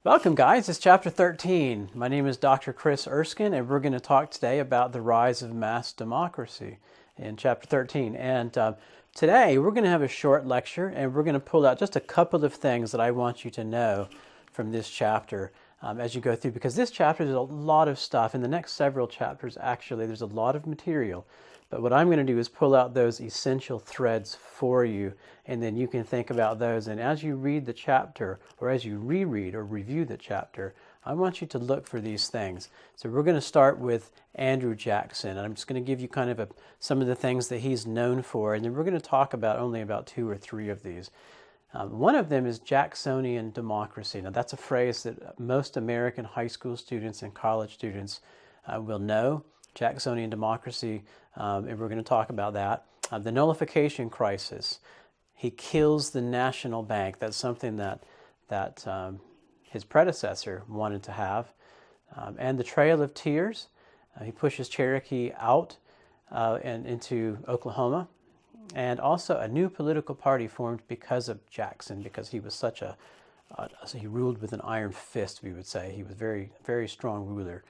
Welcome, guys. It's chapter 13. My name is Dr. Chris Erskine, and we're going to talk today about the rise of mass democracy in chapter 13. And today we're going to have a short lecture, and we're going to pull out just a couple of things that I want you to know from this chapter as you go through, because this chapter is a lot of stuff. In the next several chapters, actually, there's a lot of material. But what I'm going to do is pull out those essential threads for you, and then you can think about those. And as you read the chapter, or as you reread or review the chapter, I want you to look for these things. So we're going to start with Andrew Jackson, and I'm just going to give you kind of some of the things that he's known for, and then we're going to talk about only about two or three of these. One of them is Jacksonian democracy. Now, that's a phrase that most American high school students and college students will know. Jacksonian democracy, and we're going to talk about that. The nullification crisis. He kills the national bank. That's something that his predecessor wanted to have. And the Trail of Tears. He pushes Cherokee out and into Oklahoma. And also a new political party formed because of Jackson, because he was such he ruled with an iron fist, we would say. He was very, very strong ruler.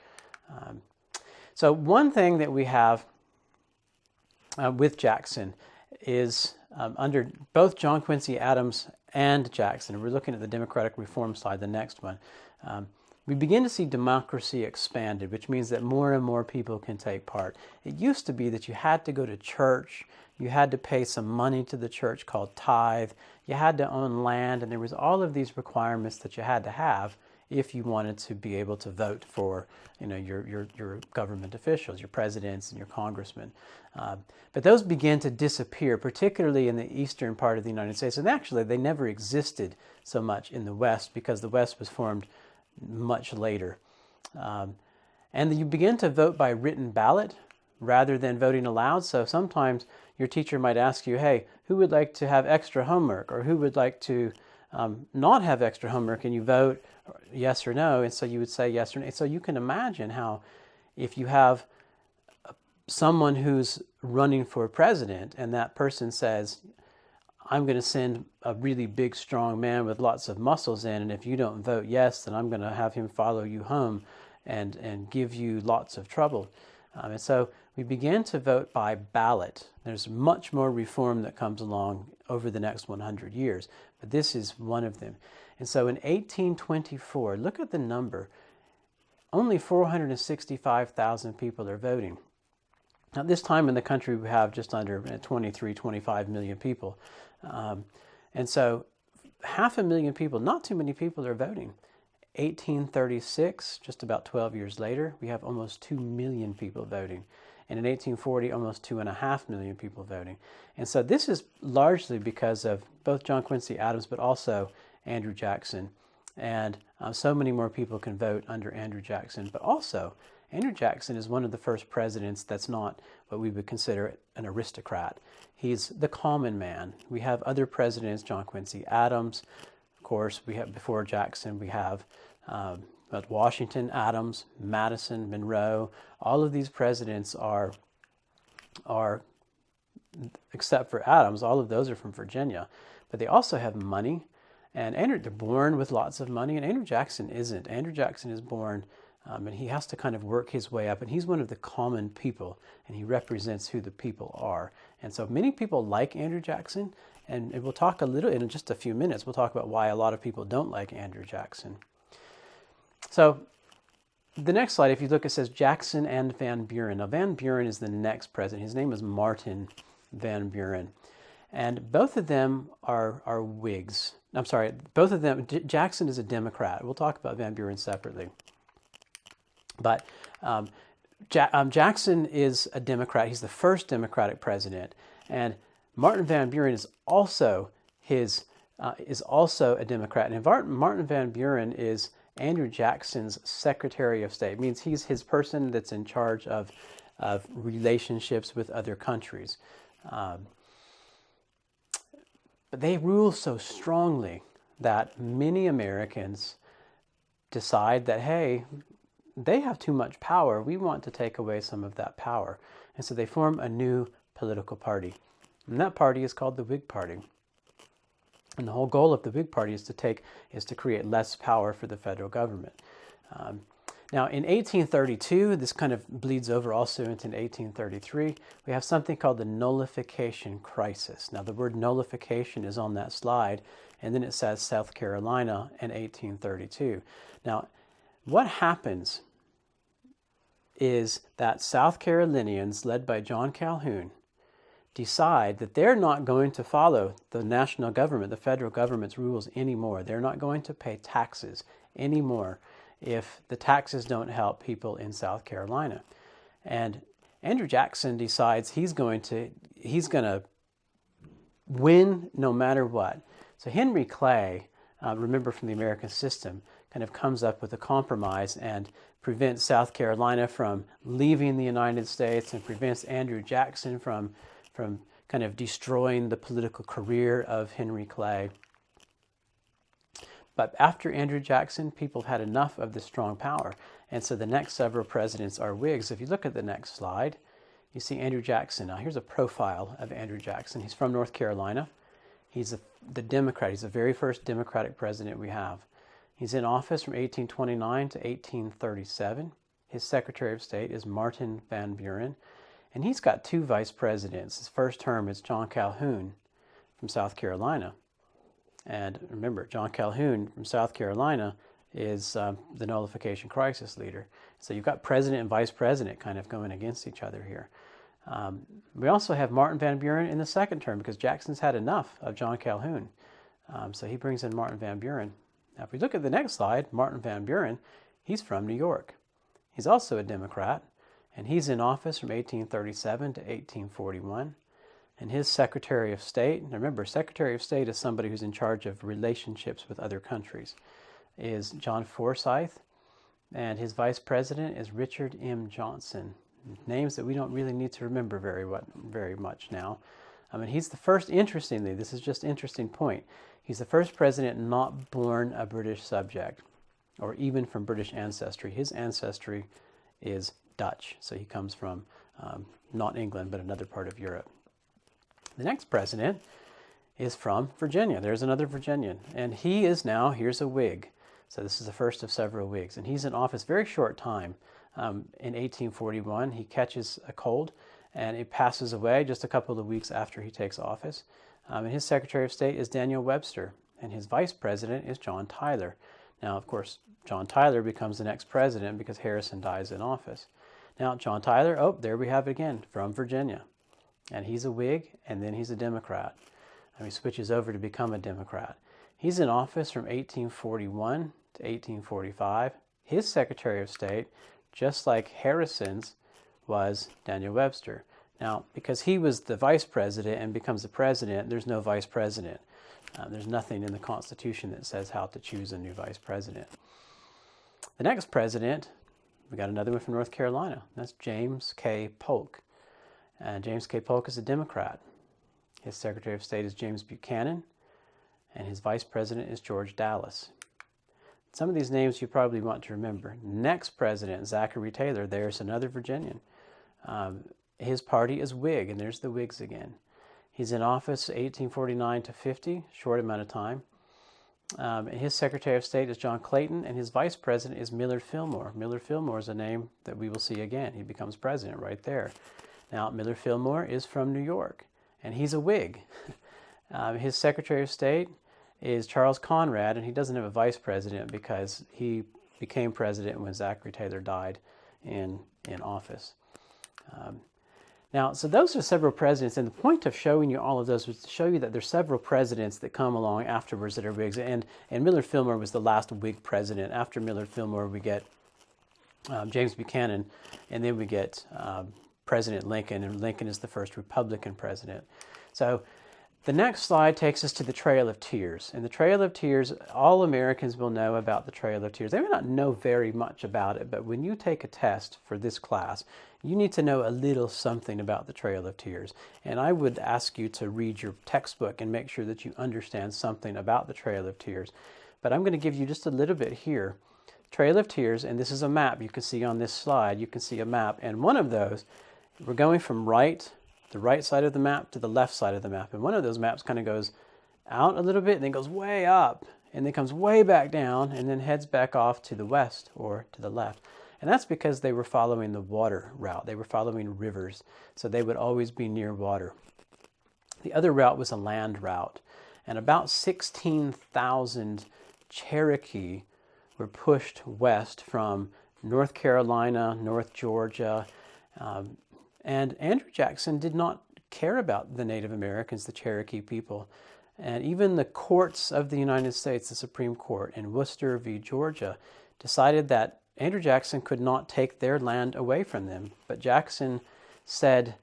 So one thing that we have with Jackson is under both John Quincy Adams and Jackson, we're looking at the democratic reform side, the next one, we begin to see democracy expanded, which means that more and more people can take part. It used to be that you had to go to church, you had to pay some money to the church called tithe, you had to own land, and there was all of these requirements that you had to have if you wanted to be able to vote for, your government officials, your presidents and your congressmen. But those began to disappear, particularly in the eastern part of the United States. And actually, they never existed so much in the West because the West was formed much later. And you begin to vote by written ballot rather than voting aloud. So sometimes your teacher might ask you, hey, who would like to have extra homework, or who would like to not have extra homework, and you vote yes or no, and so you would say yes or no. So you can imagine how if you have someone who's running for president and that person says, I'm going to send a really big, strong man with lots of muscles in, and if you don't vote yes, then I'm going to have him follow you home and give you lots of trouble. And so we began to vote by ballot. There's much more reform that comes along over the next 100 years, but this is one of them. And so in 1824, look at the number, only 465,000 people are voting. Now, this time in the country, we have just under 23, 25 million people. And so 500,000 people, not too many people are voting. 1836, just about 12 years later, we have almost 2 million people voting. And in 1840, almost 2.5 million people voting. And so this is largely because of both John Quincy Adams, but also Andrew Jackson. And so many more people can vote under Andrew Jackson. But also, Andrew Jackson is one of the first presidents that's not what we would consider an aristocrat. He's the common man. We have other presidents, John Quincy Adams. Of course, we have before Jackson, we have Washington, Adams, Madison, Monroe. All of these presidents are, except for Adams, all of those are from Virginia. But they also have money. And they're born with lots of money, and Andrew Jackson isn't. Andrew Jackson is born, and he has to kind of work his way up, and he's one of the common people, and he represents who the people are. And so many people like Andrew Jackson, and we'll talk a little, in just a few minutes, we'll talk about why a lot of people don't like Andrew Jackson. So the next slide, if you look, it says Jackson and Van Buren. Now, Van Buren is the next president. His name is Martin Van Buren. And both of them are Whigs. I'm sorry, both of them, Jackson is a Democrat. We'll talk about Van Buren separately. But Jackson is a Democrat. He's the first Democratic president. And Martin Van Buren is also a Democrat. And Martin Van Buren is Andrew Jackson's Secretary of State. It means he's his person that's in charge of relationships with other countries. But they rule so strongly that many Americans decide that, hey, they have too much power. We want to take away some of that power. And so they form a new political party. And that party is called the Whig Party. And the whole goal of the Whig Party is to create less power for the federal government. Now, in 1832, this kind of bleeds over also into 1833, we have something called the nullification crisis. Now, the word nullification is on that slide, and then it says South Carolina in 1832. Now, what happens is that South Carolinians, led by John Calhoun, decide that they're not going to follow the national government, the federal government's rules anymore. They're not going to pay taxes anymore if the taxes don't help people in South Carolina. And Andrew Jackson decides he's going to win no matter what. So Henry Clay, remember from the American system, kind of comes up with a compromise and prevents South Carolina from leaving the United States and prevents Andrew Jackson from kind of destroying the political career of Henry Clay. But after Andrew Jackson, people have had enough of this strong power. And so the next several presidents are Whigs. If you look at the next slide, you see Andrew Jackson. Now, here's a profile of Andrew Jackson. He's from North Carolina. He's the Democrat. He's the very first Democratic president we have. He's in office from 1829 to 1837. His Secretary of State is Martin Van Buren. And he's got two vice presidents. His first term is John Calhoun from South Carolina. And remember, John Calhoun from South Carolina is the nullification crisis leader. So you've got president and vice president kind of going against each other here. We also have Martin Van Buren in the second term because Jackson's had enough of John Calhoun. So he brings in Martin Van Buren. Now, if we look at the next slide, Martin Van Buren, he's from New York. He's also a Democrat, and he's in office from 1837 to 1841. And his Secretary of State, now remember, Secretary of State is somebody who's in charge of relationships with other countries, is John Forsyth, and his Vice President is Richard M. Johnson. Names that we don't really need to remember very much now. I mean, he's the first, interestingly, this is just an interesting point, he's the first president not born a British subject, or even from British ancestry. His ancestry is Dutch, so he comes from not England, but another part of Europe. The next president is from Virginia. There's another Virginian. And he is now, here's a Whig. So this is the first of several Whigs. And he's in office very short time. In 1841, he catches a cold and it passes away just a couple of weeks after he takes office. And his Secretary of State is Daniel Webster. And his vice president is John Tyler. Now, of course, John Tyler becomes the next president because Harrison dies in office. Now, John Tyler, oh, there we have it again, from Virginia. And he's a Whig, and then he's a Democrat. And he switches over to become a Democrat. He's in office from 1841 to 1845. His Secretary of State, just like Harrison's, was Daniel Webster. Now, because he was the vice president and becomes the president, there's no vice president. There's nothing in the Constitution that says how to choose a new vice president. The next president, we got another one from North Carolina. That's James K. Polk. And James K. Polk is a Democrat. His Secretary of State is James Buchanan, and his Vice President is George Dallas. Some of these names you probably want to remember. Next president, Zachary Taylor, there's another Virginian. His party is Whig, and there's the Whigs again. He's in office 1849 to 50, short amount of time. His Secretary of State is John Clayton, and his Vice President is Millard Fillmore. Millard Fillmore is a name that we will see again. He becomes president right there. Now, Millard Fillmore is from New York, and he's a Whig. His Secretary of State is Charles Conrad, and he doesn't have a vice president because he became president when Zachary Taylor died in office. Now, so those are several presidents, and the point of showing you all of those was to show you that there's several presidents that come along afterwards that are Whigs, and Millard Fillmore was the last Whig president. After Millard Fillmore, we get James Buchanan, and then we get President Lincoln, and Lincoln is the first Republican president. So the next slide takes us to the Trail of Tears. And the Trail of Tears, all Americans will know about the Trail of Tears. They may not know very much about it, but when you take a test for this class, you need to know a little something about the Trail of Tears. And I would ask you to read your textbook and make sure that you understand something about the Trail of Tears. But I'm going to give you just a little bit here. Trail of Tears, and this is a map you can see on this slide. You can see a map, and one of those, we're going from the right side of the map to the left side of the map. And one of those maps kind of goes out a little bit and then goes way up and then comes way back down and then heads back off to the west or to the left. And that's because they were following the water route. They were following rivers, so they would always be near water. The other route was a land route, and about 16,000 Cherokee were pushed west from North Carolina, North Georgia, and Andrew Jackson did not care about the Native Americans, the Cherokee people. And even the courts of the United States, the Supreme Court in Worcester v. Georgia, decided that Andrew Jackson could not take their land away from them. But Jackson said,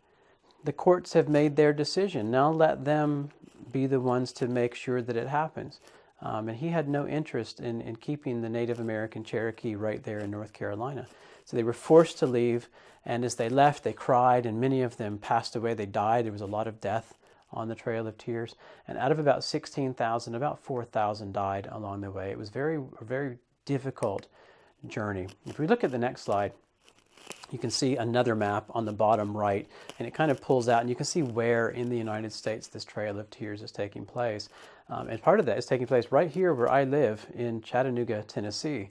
the courts have made their decision. Now let them be the ones to make sure that it happens. And he had no interest in keeping the Native American Cherokee right there in North Carolina. So they were forced to leave, and as they left, they cried, and many of them passed away. They died. There was a lot of death on the Trail of Tears. And out of about 16,000, about 4,000 died along the way. It was a very difficult journey. If we look at the next slide, you can see another map on the bottom right, and it kind of pulls out, and you can see where in the United States this Trail of Tears is taking place. And part of that is taking place right here where I live in Chattanooga, Tennessee.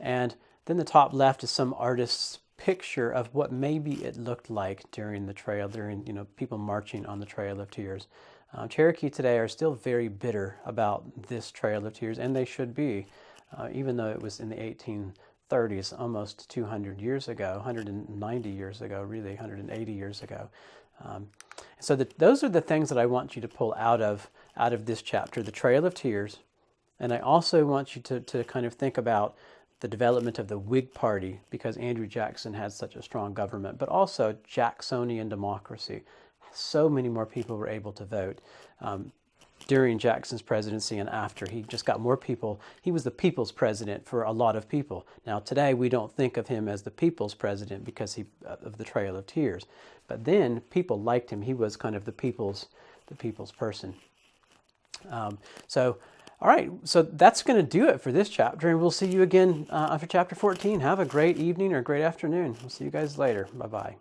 And then the top left is some artist's picture of what maybe it looked like during the trail, during people marching on the Trail of Tears. Cherokee today are still very bitter about this Trail of Tears, and they should be, even though it was in the 1830s, almost 200 years ago, 190 years ago, really 180 years ago. So those are the things that I want you to pull out of this chapter, the Trail of Tears. And I also want you to kind of think about the development of the Whig Party, because Andrew Jackson had such a strong government, but also Jacksonian democracy. So many more people were able to vote during Jackson's presidency and after. He just got more people. He was the people's president for a lot of people. Now today we don't think of him as the people's president because of the Trail of Tears. But then people liked him. He was kind of the people's person. All right, so that's going to do it for this chapter, and we'll see you again for chapter 14. Have a great evening or great afternoon. We'll see you guys later. Bye-bye.